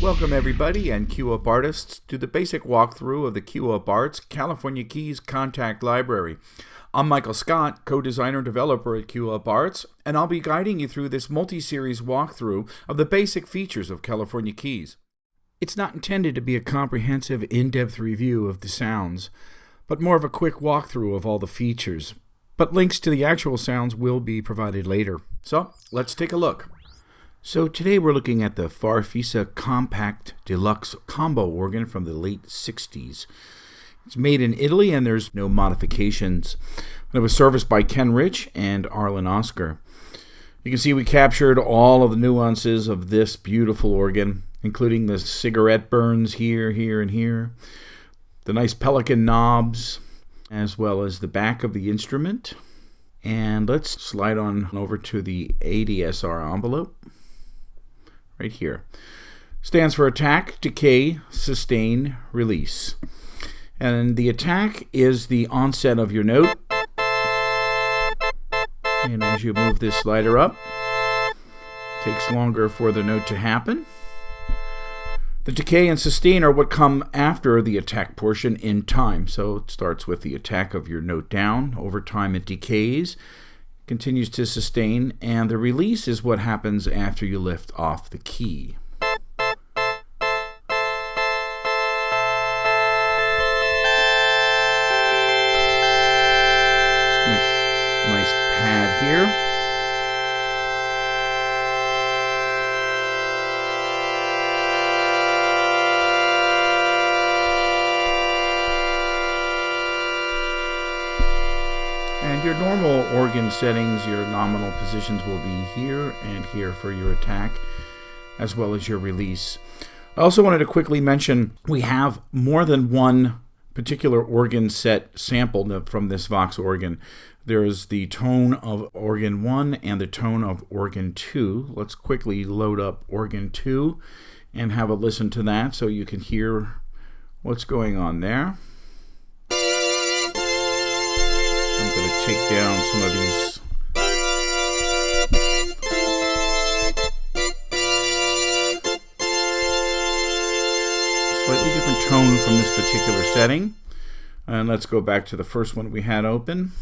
Welcome everybody and Cue-Up artists to the basic walkthrough of the Cue-Up Arts California Keys Contact Library. I'm Michael Scott, co-designer and developer at Cue-Up Arts, and I'll be guiding you through this multi-series walkthrough of the basic features of California Keys. It's not intended to be a comprehensive, in-depth review of the sounds, but more of a quick walkthrough of all the features. But links to the actual sounds will be provided later. So, let's take a look. So today we're looking at the Farfisa Compact Deluxe combo organ from the late 60s. It's made in Italy and there's no modifications. It was serviced by Ken Rich and Arlen Oscar. You can see we captured all of the nuances of this beautiful organ, including the cigarette burns here, here, and here, the nice pelican knobs, as well as the back of the instrument. And let's slide on over to the ADSR envelope. Right here. Stands for attack, decay, sustain, release. And the attack is the onset of your note. And as you move this slider up, it takes longer for the note to happen. The decay and sustain are what come after the attack portion in time. So it starts with the attack of your note down. Over time it decays, continues to sustain, and the release is what happens after you lift off the key. Nice pad here. And your normal organ settings, your nominal positions will be here and here for your attack, as well as your release. I also wanted to quickly mention we have more than one particular organ set sampled from this Vox organ. There's the tone of organ 1 and the tone of organ 2. Let's quickly load up organ 2 and have a listen to that so you can hear what's going on there. I'm going to take down some of these slightly different tone from this particular setting. And let's go back to the first one we had open.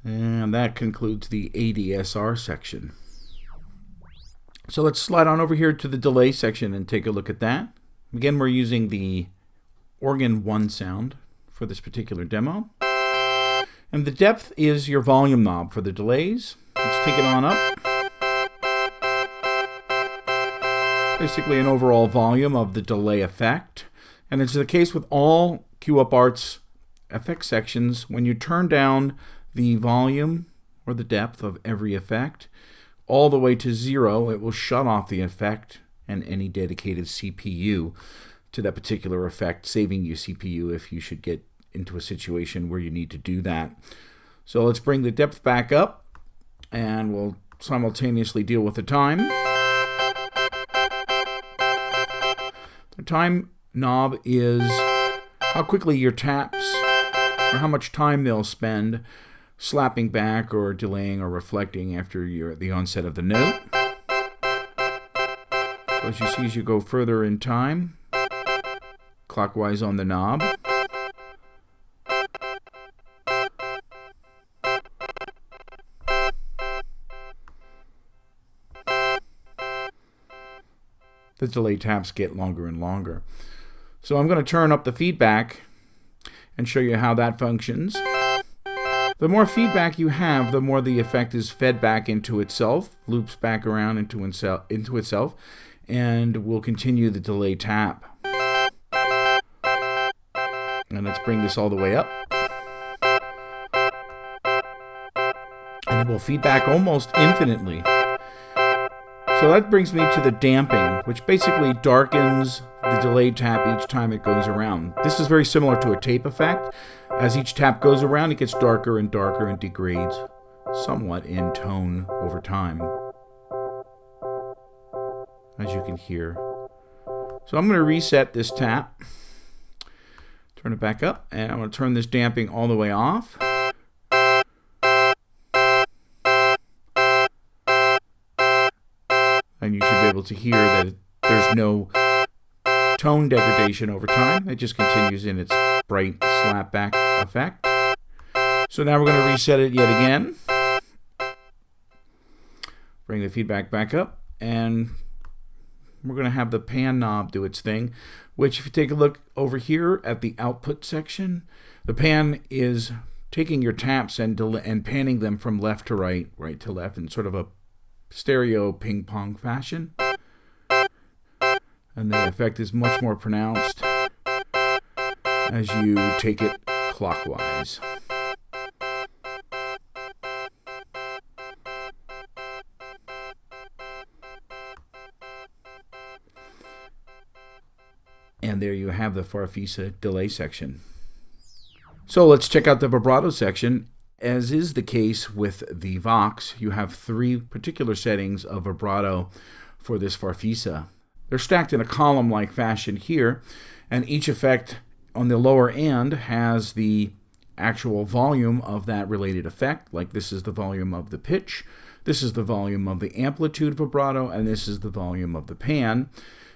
And that concludes the ADSR section. So let's slide on over here to the delay section and take a look at that. Again, we're using the organ 1 sound for this particular demo. And the depth is your volume knob for the delays. Let's take it on up. Basically an overall volume of the delay effect. And it's the case with all Cue-Up Arts effect sections. When you turn down the volume or the depth of every effect all the way to 0, it will shut off the effect and any dedicated CPU to that particular effect, saving you CPU if you should get into a situation where you need to do that. So let's bring the depth back up and we'll simultaneously deal with the time. The time knob is how quickly your taps or how much time they'll spend slapping back or delaying or reflecting after the onset of the note. As you see, as you go further in time, clockwise on the knob, the delay taps get longer and longer. So I'm going to turn up the feedback and show you how that functions. The more feedback you have, the more the effect is fed back into itself, loops back around into itself, and we'll continue the delay tap. And let's bring this all the way up. And it will feed back almost infinitely. So that brings me to the damping, which basically darkens the delay tap each time it goes around. This is very similar to a tape effect. As each tap goes around, it gets darker and darker and degrades somewhat in tone over time, as you can hear. So I'm going to reset this tap, turn it back up, and I'm going to turn this damping all the way off. and you should be able to hear that there's no tone degradation over time. It just continues in its bright slapback effect. So now we're going to reset it yet again. Bring the feedback back up, and we're going to have the pan knob do its thing, which if you take a look over here at the output section, the pan is taking your taps and panning them from left to right, right to left, in sort of a stereo ping pong fashion. And the effect is much more pronounced as you take it clockwise. And there you have the Farfisa delay section. So let's check out the vibrato section. As is the case with the Vox, you have 3 particular settings of vibrato for this Farfisa. They're stacked in a column-like fashion here, and each effect on the lower end has the actual volume of that related effect. Like this is the volume of the pitch, this is the volume of the amplitude vibrato, and this is the volume of the pan.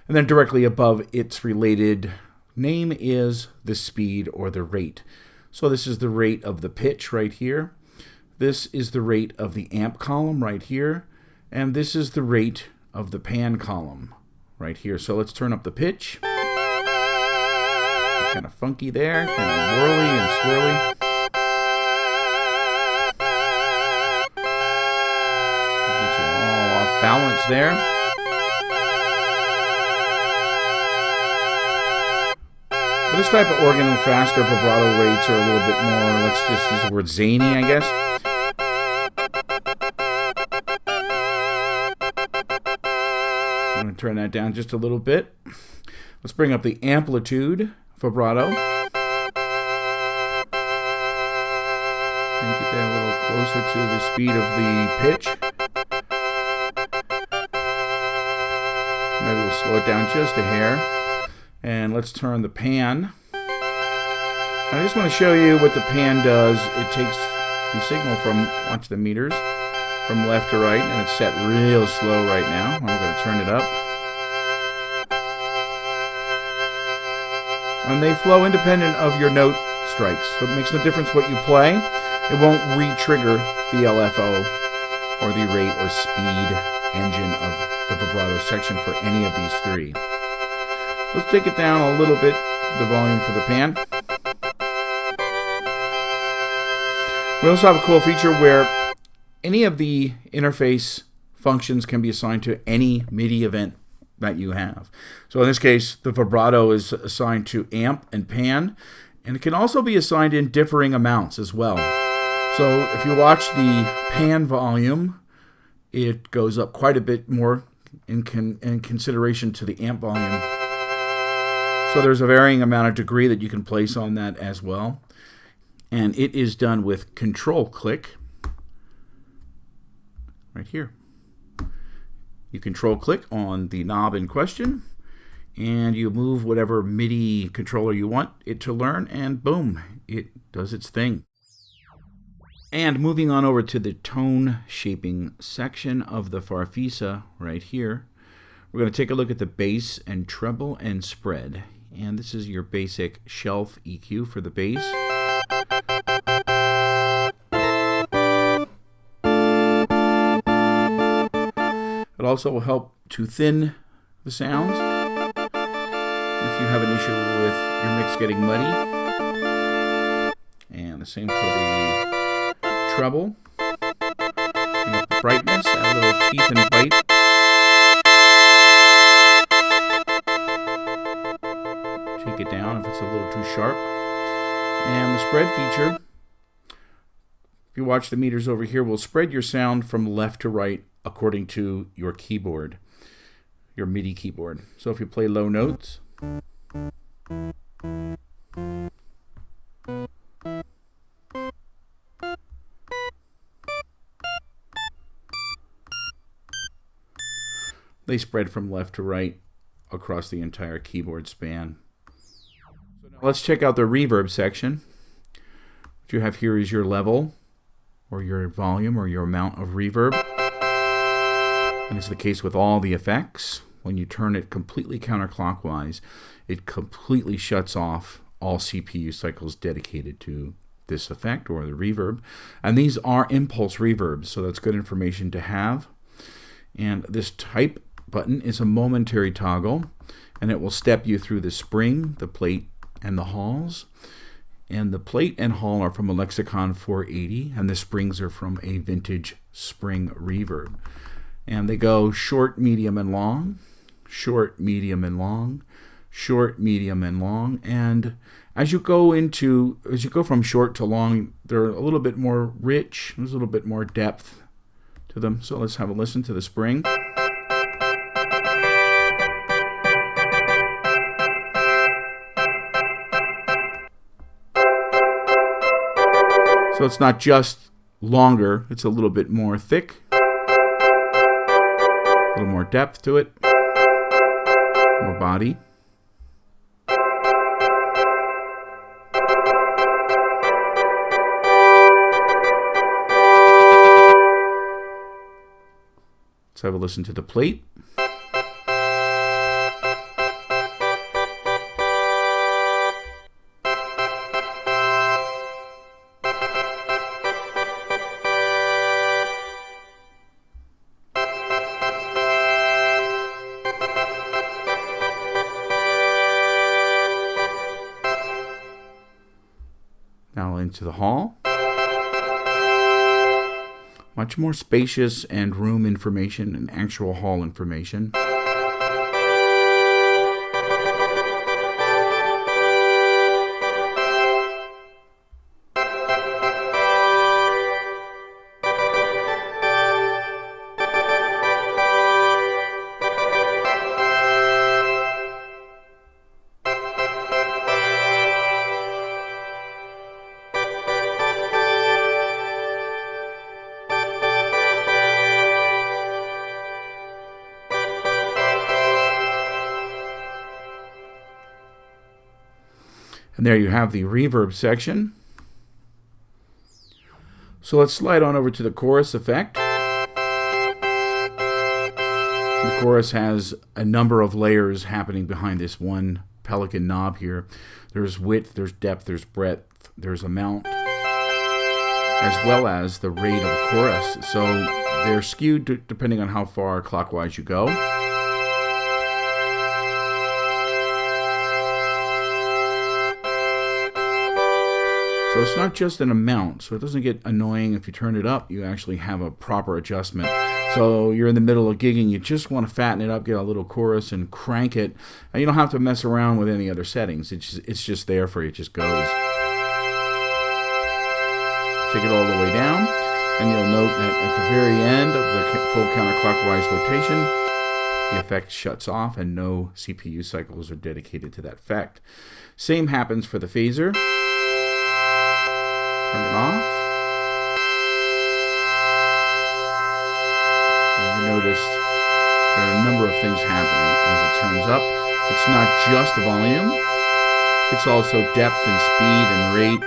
And then directly above its related name is the speed or the rate. So this is the rate of the pitch right here. This is the rate of the amp column right here. And this is the rate of the pan column right here. So let's turn up the pitch. Kind of funky there, kind of whirly and swirly. Get you all off balance there. This type of organ with faster vibrato rates are a little bit more, let's just use the word zany, I guess. I'm going to turn that down just a little bit. Let's bring up the amplitude vibrato. And get that a little closer to the speed of the pitch. Maybe we'll slow it down just a hair. And let's turn the pan. I just want to show you what the pan does. It takes the signal from, watch the meters, from left to right, and it's set real slow right now. I'm going to turn it up. And they flow independent of your note strikes. So it makes no difference what you play. It won't re-trigger the LFO or the rate or speed engine of the vibrato section for any of these 3. Let's take it down a little bit, the volume for the pan. We also have a cool feature where any of the interface functions can be assigned to any MIDI event that you have. So in this case, the vibrato is assigned to amp and pan, and it can also be assigned in differing amounts as well. So if you watch the pan volume, it goes up quite a bit more in consideration to the amp volume. So there's a varying amount of degree that you can place on that as well. And it is done with control click right here. You control click on the knob in question, and you move whatever MIDI controller you want it to learn, and boom, it does its thing. And moving on over to the tone shaping section of the Farfisa right here, we're going to take a look at the bass and treble and spread. And this is your basic shelf EQ for the bass. It also will help to thin the sounds if you have an issue with your mix getting muddy. And the same for the treble. Bring up the brightness, add a little teeth and bite. Take it down if it's a little too sharp. And the spread feature, if you watch the meters over here, will spread your sound from left to right according to your keyboard, your MIDI keyboard. So if you play low notes, they spread from left to right across the entire keyboard span. So now let's check out the reverb section. What you have here is your level, or your volume, or your amount of reverb. And it's the case with all the effects. When you turn it completely counterclockwise, it completely shuts off all CPU cycles dedicated to this effect or the reverb. And these are impulse reverbs, so that's good information to have. And this type button is a momentary toggle, and it will step you through the spring, the plate, and the halls. And the plate and hall are from a Lexicon 480, and the springs are from a vintage spring reverb. And they go short, medium, and long, short, medium, and long, short, medium, and long. And as you go from short to long, they're a little bit more rich. There's a little bit more depth to them. So let's have a listen to the spring. So it's not just longer, it's a little bit more thick, a little more depth to it, more body. Let's have a listen to the plate. Now into the hall. Much more spacious and room information and actual hall information. And there you have the reverb section. So let's slide on over to the chorus effect. The chorus has a number of layers happening behind this one pelican knob here. There's width, there's depth, there's breadth, there's amount, as well as the rate of the chorus. So they're skewed depending on how far clockwise you go. So it's not just an amount, so it doesn't get annoying if you turn it up. You actually have a proper adjustment. So you're in the middle of gigging, you just want to fatten it up, get a little chorus and crank it, and you don't have to mess around with any other settings. It's just there for you, it just goes. Take it all the way down, and you'll note that at the very end of the full counterclockwise rotation, the effect shuts off and no CPU cycles are dedicated to that effect. Same happens for the phaser. Turn it off. And you notice there are a number of things happening as it turns up. It's not just the volume, it's also depth and speed and rate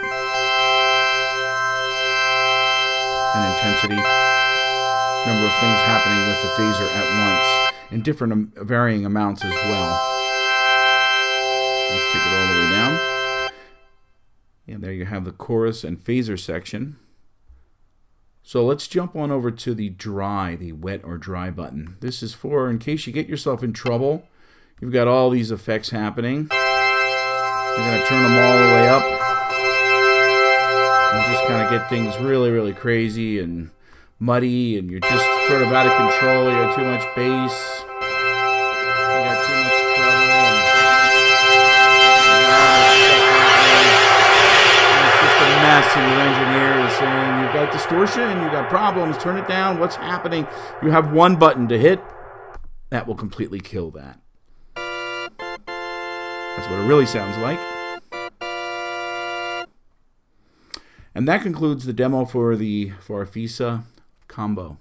and intensity. A number of things happening with the phaser at once in different varying amounts as well. Let's take it all the way down. And there you have the chorus and phaser section. So let's jump on over to the dry, the wet or dry button. This is for in case you get yourself in trouble. You've got all these effects happening. You're going to turn them all the way up. And just kind of get things really, really crazy and muddy, and you're just sort of out of control. You got too much bass. You got too much treble. Mess, and your engineer is saying you've got distortion, you've got problems, turn it down, what's happening? You have one button to hit that will completely kill that. That's what it really sounds like. And that concludes the demo for the Farfisa combo.